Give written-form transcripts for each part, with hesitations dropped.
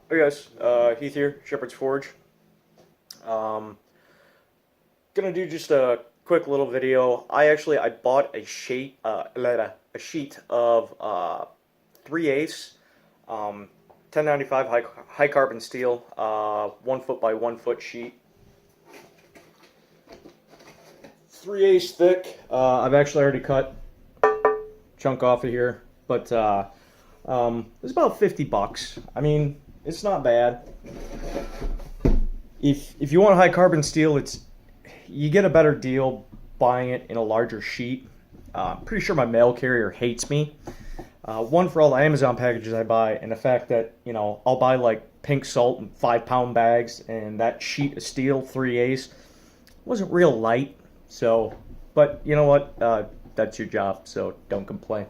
Hey guys, Heath here, Shepherd's Forge. Um, gonna do just a quick little video. I bought a sheet of 3 ace, 1095 high carbon steel, 1 foot by 1 foot sheet, 3 ace thick. I've actually already cut chunk off of here, but it's about $50. I mean, it's not bad. If you want high carbon steel, you get a better deal buying it in a larger sheet. I'm pretty sure my mail carrier hates me. One, for all the Amazon packages I buy, and the fact that I'll buy like pink salt in 5 pound bags, and that sheet of steel 3 ace wasn't real light. So, but you know what? That's your job, so don't complain.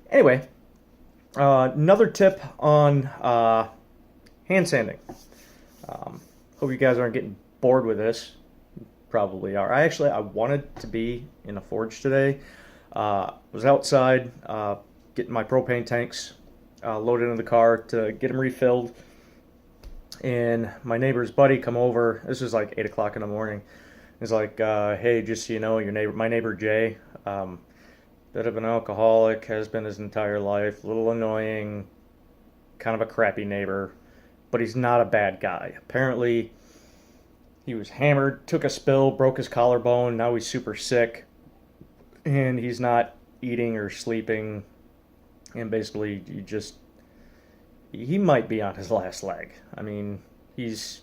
Anyway, another tip on hand sanding. Hope you guys aren't getting bored with this. Probably are. I wanted to be in a forge today. Was outside getting my propane tanks loaded into the car to get them refilled, and my neighbor's buddy come over. This was like 8 o'clock in the morning. He's like, "Hey, just so you know, my neighbor Jay, bit of an alcoholic, has been his entire life. A little annoying, kind of a crappy neighbor, but he's not a bad guy. Apparently, he was hammered, took a spill, broke his collarbone. Now he's super sick, and he's not eating or sleeping. And basically, he might be on his last leg. I mean, he's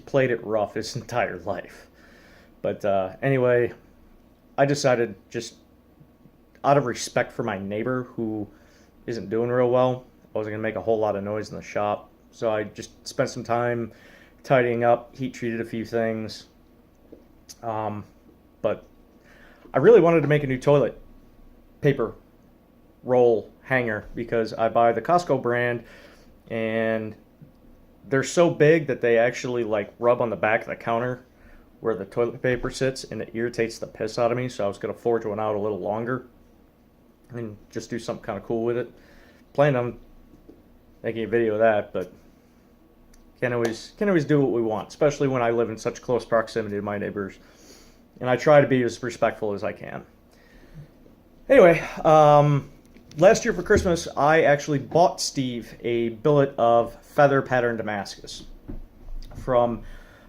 played it rough his entire life. But anyway, I decided, just out of respect for my neighbor who isn't doing real well, I wasn't gonna make a whole lot of noise in the shop. So I just spent some time tidying up, heat treated a few things. But I really wanted to make a new toilet paper roll hanger because I buy the Costco brand, and they're so big that they actually like rub on the back of the counter where the toilet paper sits, and it irritates the piss out of me. So I was gonna forge one out a little longer and just do something kind of cool with it. Plan on making a video of that, but can't always do what we want, especially when I live in such close proximity to my neighbors, and I try to be as respectful as I can. Anyway, last year for Christmas, I actually bought Steve a billet of feather pattern Damascus from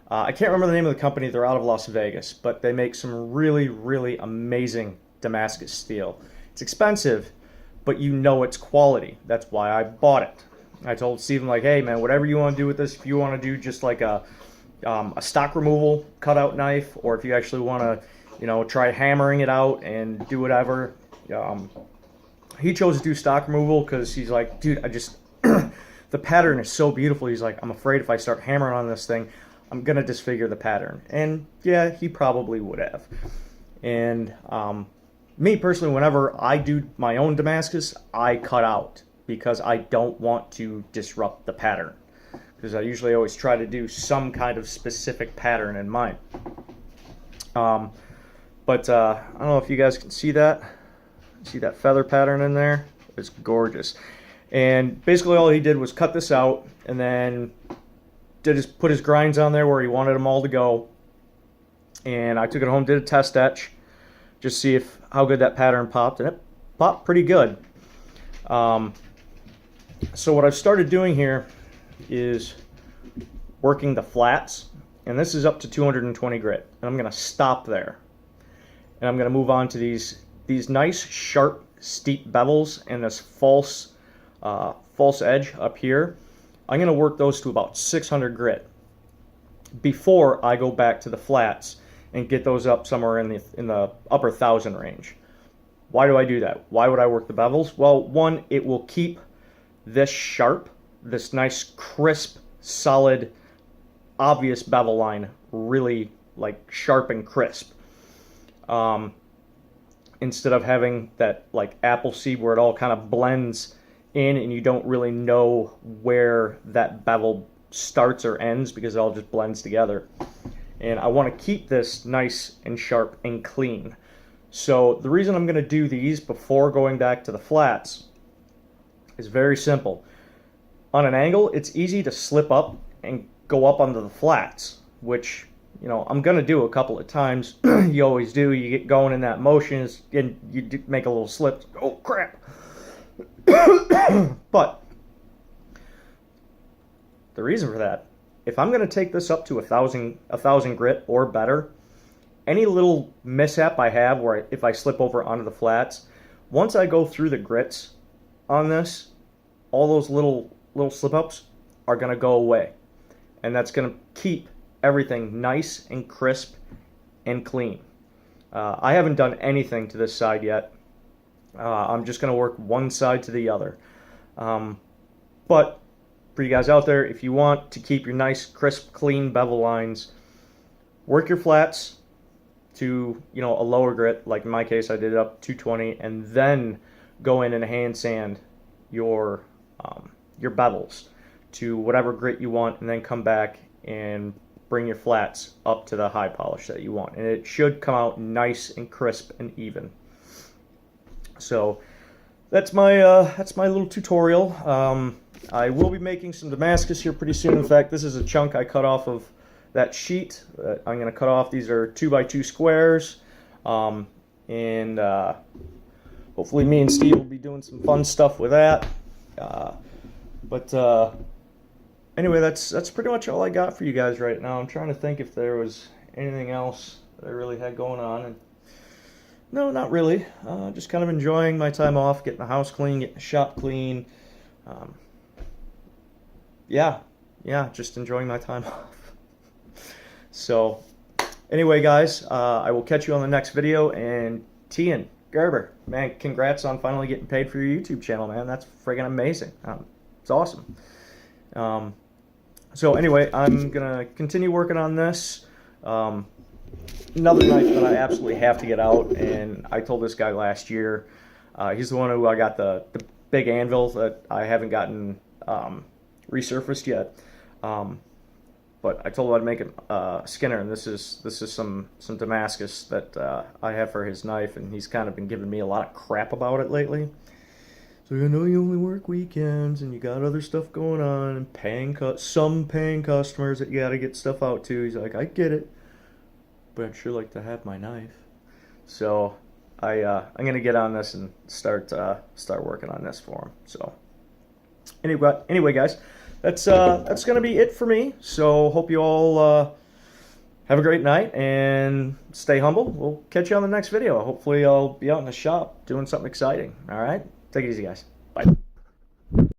I can't remember the name of the company. They're out of Las Vegas, but they make some really, really amazing Damascus steel. It's expensive, but you know it's quality. That's why I bought it. I told Steven, like, hey man, whatever you want to do with this, if you want to do just like a stock removal cutout knife, or if you actually want to, try hammering it out and do whatever. He chose to do stock removal because he's like, dude, the pattern is so beautiful. He's like, I'm afraid if I start hammering on this thing, I'm gonna disfigure the pattern. And yeah, he probably would have. And me personally, whenever I do my own Damascus, I cut out because I don't want to disrupt the pattern. Because I usually always try to do some kind of specific pattern in mind. But I don't know if you guys can see that. See that feather pattern in there? It's gorgeous. And basically all he did was cut this out, and then put his grinds on there where he wanted them all to go. And I took it home, did a test etch, just see how good that pattern popped, and it popped pretty good. So what I've started doing here is working the flats, and this is up to 220 grit, and I'm going to stop there, and I'm going to move on to these nice sharp steep bevels and this false edge up here. I'm going to work those to about 600 grit before I go back to the flats and get those up somewhere in the upper 1,000 range. Why do I do that? Why would I work the bevels? Well, one, it will keep this sharp, this nice crisp, solid, obvious bevel line really like sharp and crisp. Instead of having that like apple seed where it all kind of blends in and you don't really know where that bevel starts or ends because it all just blends together. And I want to keep this nice and sharp and clean. So the reason I'm going to do these before going back to the flats is very simple. on an angle, it's easy to slip up and go up onto the flats, which, you know, I'm going to do a couple of times. You always do. You get going in that motion and you make a little slip. Oh, crap. But the reason for that, if I'm going to take this up to 1,000 grit or better, any little mishap I have where if I slip over onto the flats, once I go through the grits on this, all those little slip ups are going to go away. And that's going to keep everything nice and crisp and clean. I haven't done anything to this side yet. I'm just going to work one side to the other. But for you guys out there, if you want to keep your nice, crisp, clean bevel lines, work your flats to, you know, a lower grit. Like in my case, I did it up 220, and then go in and hand sand your bevels to whatever grit you want, and then come back and bring your flats up to the high polish that you want, and it should come out nice and crisp and even. So that's my little tutorial. I will be making some Damascus here pretty soon. In fact, this is a chunk I cut off of that sheet that I'm going to cut off. These are 2x2 squares, and hopefully me and Steve will be doing some fun stuff with that. But anyway, that's pretty much all I got for you guys right now. I'm trying to think if there was anything else that I really had going on, and no, not really. Just kind of enjoying my time off, getting the house clean, getting the shop clean. Yeah, just enjoying my time off. So anyway, guys, I will catch you on the next video. And Tian Gerber, man, congrats on finally getting paid for your YouTube channel, man. That's friggin' amazing. It's awesome. So anyway, I'm gonna continue working on this. Another knife that I absolutely have to get out, and I told this guy last year, he's the one who I got the big anvil that I haven't gotten resurfaced yet. But I told him I'd make a Skinner, and this is some Damascus that I have for his knife, and he's kind of been giving me a lot of crap about it lately. So I know you only work weekends, and you got other stuff going on, and some paying customers that you got to get stuff out to. He's like, I get it, but I'd sure like to have my knife. So I'm gonna get on this and start working on this for him. So anyway, guys, that's gonna be it for me. So hope you all have a great night and stay humble. We'll catch you on the next video. Hopefully I'll be out in the shop doing something exciting. All right, take it easy, guys.